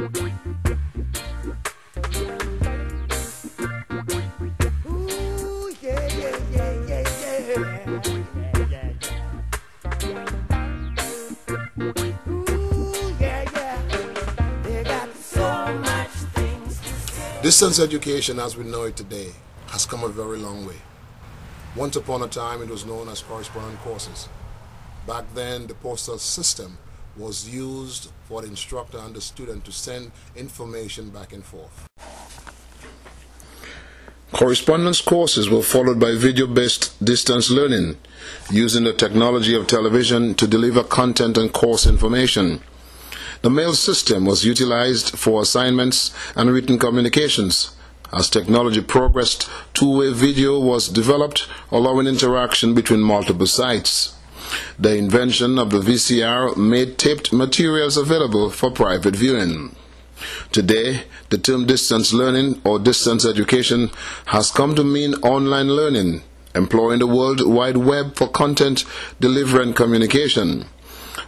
Ooh, yeah, yeah, yeah, yeah, yeah. Yeah, yeah. Ooh, yeah, yeah. They got so much things to say. Distance education as we know it today has come a very long way. Once upon a time it was known as correspondence courses. Back then the postal system was used for the instructor and the student to send information back and forth. Correspondence courses were followed by video-based distance learning, using the technology of television to deliver content and course information. The mail system was utilized for assignments and written communications. As technology progressed, two-way video was developed, allowing interaction between multiple sites. The invention of the VCR made taped materials available for private viewing. Today, the term distance learning or distance education has come to mean online learning, employing the World Wide Web for content delivery and communication.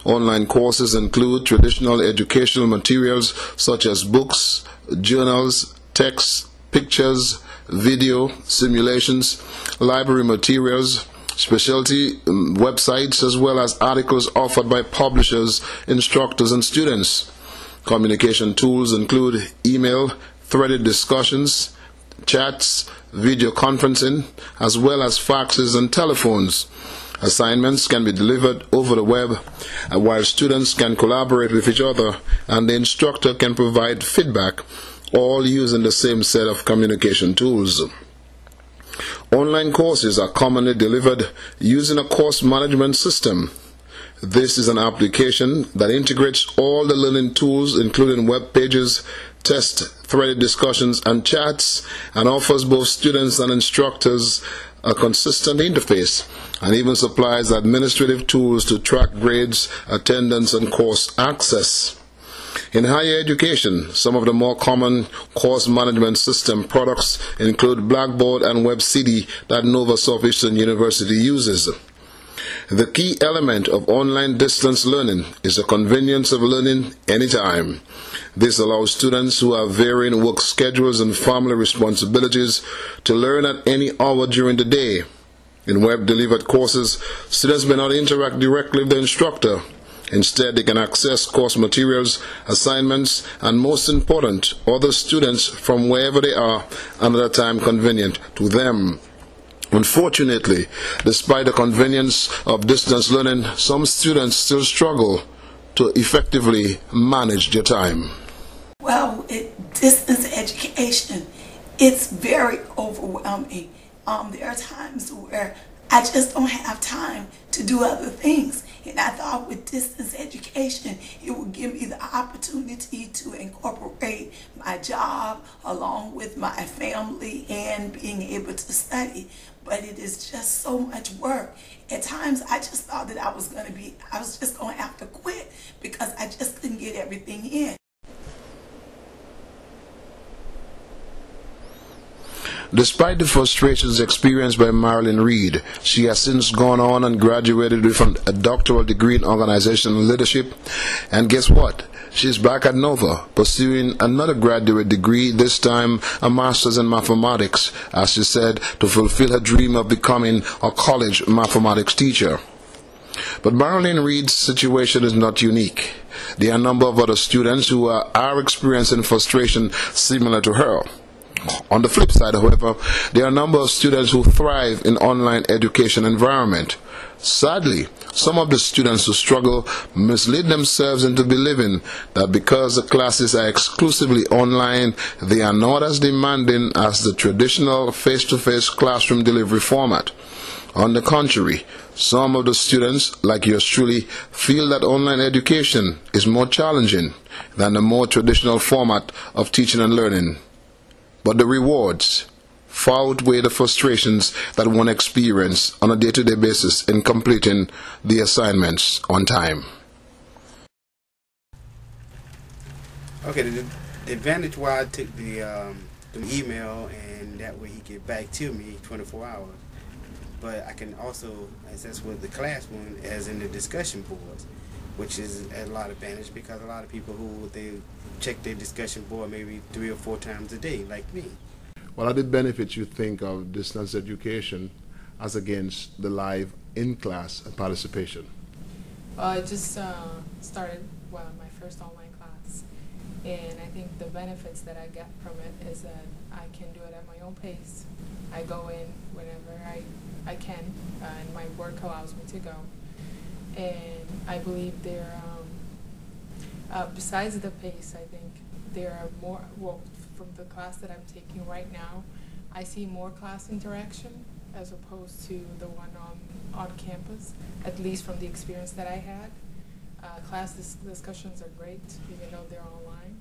Online courses include traditional educational materials such as books, journals, texts, pictures, video, simulations, library materials, specialty websites, as well as articles offered by publishers, instructors, and students. Communication tools include email, threaded discussions, chats, video conferencing, as well as faxes and telephones. Assignments can be delivered over the web, while students can collaborate with each other and the instructor can provide feedback, all using the same set of communication tools. Online courses are commonly delivered using a course management system. This is an application that integrates all the learning tools, including web pages, tests, threaded discussions, and chats, and offers both students and instructors a consistent interface, and even supplies administrative tools to track grades, attendance, and course access. In higher education, some of the more common course management system products include Blackboard and WebCD that Nova Southeastern University uses. The key element of online distance learning is the convenience of learning anytime. This allows students who have varying work schedules and family responsibilities to learn at any hour during the day. In web-delivered courses, students may not interact directly with the instructor. Instead, they can access course materials, assignments, and most important, other students from wherever they are and at a time convenient to them. Unfortunately, despite the convenience of distance learning, some students still struggle to effectively manage their time. Well, distance education, it's very overwhelming. There are times where I just don't have time to do other things. And I thought with distance education, it would give me the opportunity to incorporate my job along with my family and being able to study. But it is just so much work. At times, I just thought that I was just going to have to quit because I just couldn't get everything in. Despite the frustrations experienced by Marilyn Reed, she has since gone on and graduated with a doctoral degree in organizational leadership. And guess what? She's back at Nova, pursuing another graduate degree, this time a master's in mathematics, as she said, to fulfill her dream of becoming a college mathematics teacher. But Marilyn Reed's situation is not unique. There are a number of other students who are experiencing frustration similar to her. On the flip side, however, there are a number of students who thrive in online education environment. Sadly, some of the students who struggle mislead themselves into believing that because the classes are exclusively online, they are not as demanding as the traditional face-to-face classroom delivery format. On the contrary, some of the students, like yours truly, feel that online education is more challenging than the more traditional format of teaching and learning. But the rewards far outweigh the frustrations that one experiences on a day-to-day basis in completing the assignments on time. Okay, the advantage why I took the email, and that way he get back to me 24 hours. But I can also access with the classroom as in the discussion boards. which is a lot of advantage because a lot of people who they check their discussion board maybe 3 or 4 times a day, like me. What are the benefits you think of distance education as against the live in-class participation? I just started my first online class, and I think the benefits that I get from it is that I can do it at my own pace. I go in whenever I can, and my work allows me to go. And I believe there, besides the pace, I think there are more, well, from the class that I'm taking right now, I see more class interaction as opposed to the one on campus, at least from the experience that I had. Class discussions are great, even though they're online.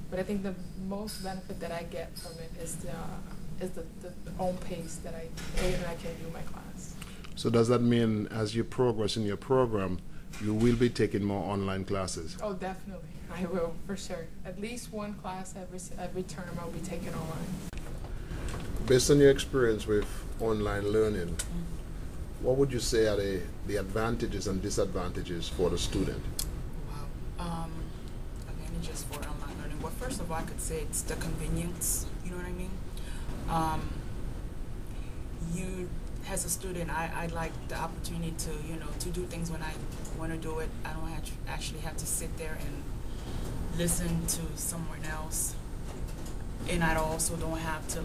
But I think the most benefit that I get from it is the own pace that I can do my class. So does that mean as you progress in your program, you will be taking more online classes? Oh, definitely. I will, for sure. At least one class every term I'll be taking online. Based on your experience with online learning, what would you say are the advantages and disadvantages for the student? Wow. Advantages for online learning. Well, first of all, I could say it's the convenience. You know what I mean? You, as a student, I like the opportunity to, to do things when I want to do it. I don't actually have to sit there and listen to someone else. And I also don't have to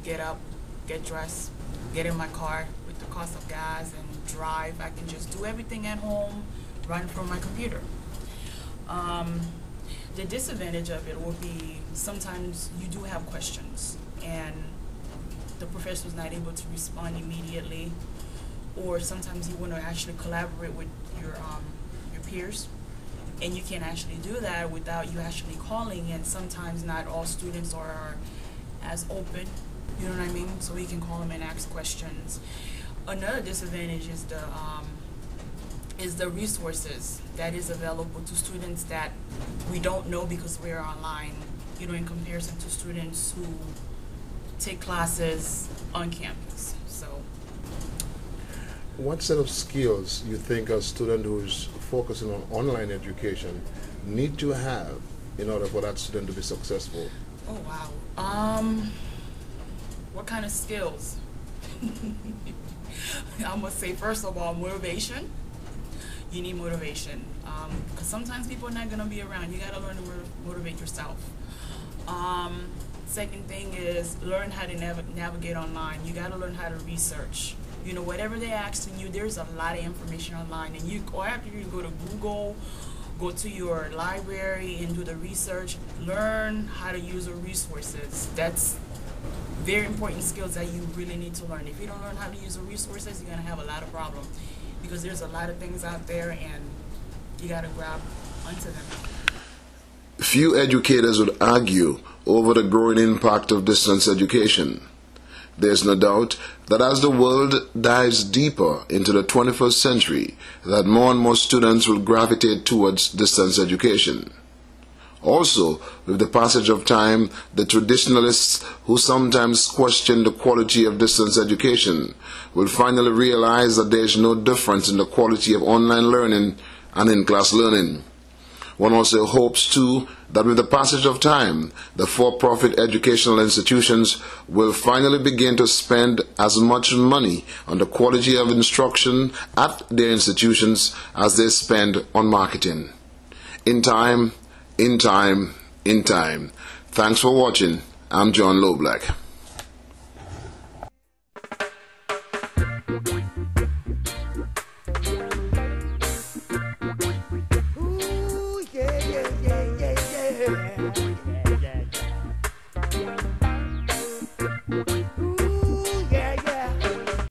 get up, get dressed, get in my car with the cost of gas and drive. I can just do everything at home, run from my computer. The disadvantage of it will be sometimes you do have questions and the professor is not able to respond immediately, or sometimes you want to actually collaborate with your peers, and you can't actually do that without you actually calling, and sometimes not all students are as open, you know what I mean? So we can call them and ask questions. Another disadvantage is the resources that is available to students that we don't know because we're online, in comparison to students who take classes on campus. So, what set of skills you think a student who's focusing on online education need to have in order for that student to be successful? Oh wow. What kind of skills? I must say, first of all, motivation. You need motivation, because sometimes people are not going to be around. You got to learn to motivate yourself. Second thing is learn how to navigate online. You got to learn how to research. Whatever they're asking you, there's a lot of information online, and or after you go to Google, go to your library and do the research. Learn how to use the resources. That's very important skills that you really need to learn. If you don't learn how to use the resources, you're going to have a lot of problems, because there's a lot of things out there and you got to grab onto them. Few educators would argue over the growing impact of distance education. There's no doubt that as the world dives deeper into the 21st century, that more and more students will gravitate towards distance education. Also, with the passage of time, the traditionalists who sometimes question the quality of distance education will finally realize that there is no difference in the quality of online learning and in-class learning. One also hopes, too, that with the passage of time, the for-profit educational institutions will finally begin to spend as much money on the quality of instruction at their institutions as they spend on marketing. In time. Thanks for watching. I'm John Loblack.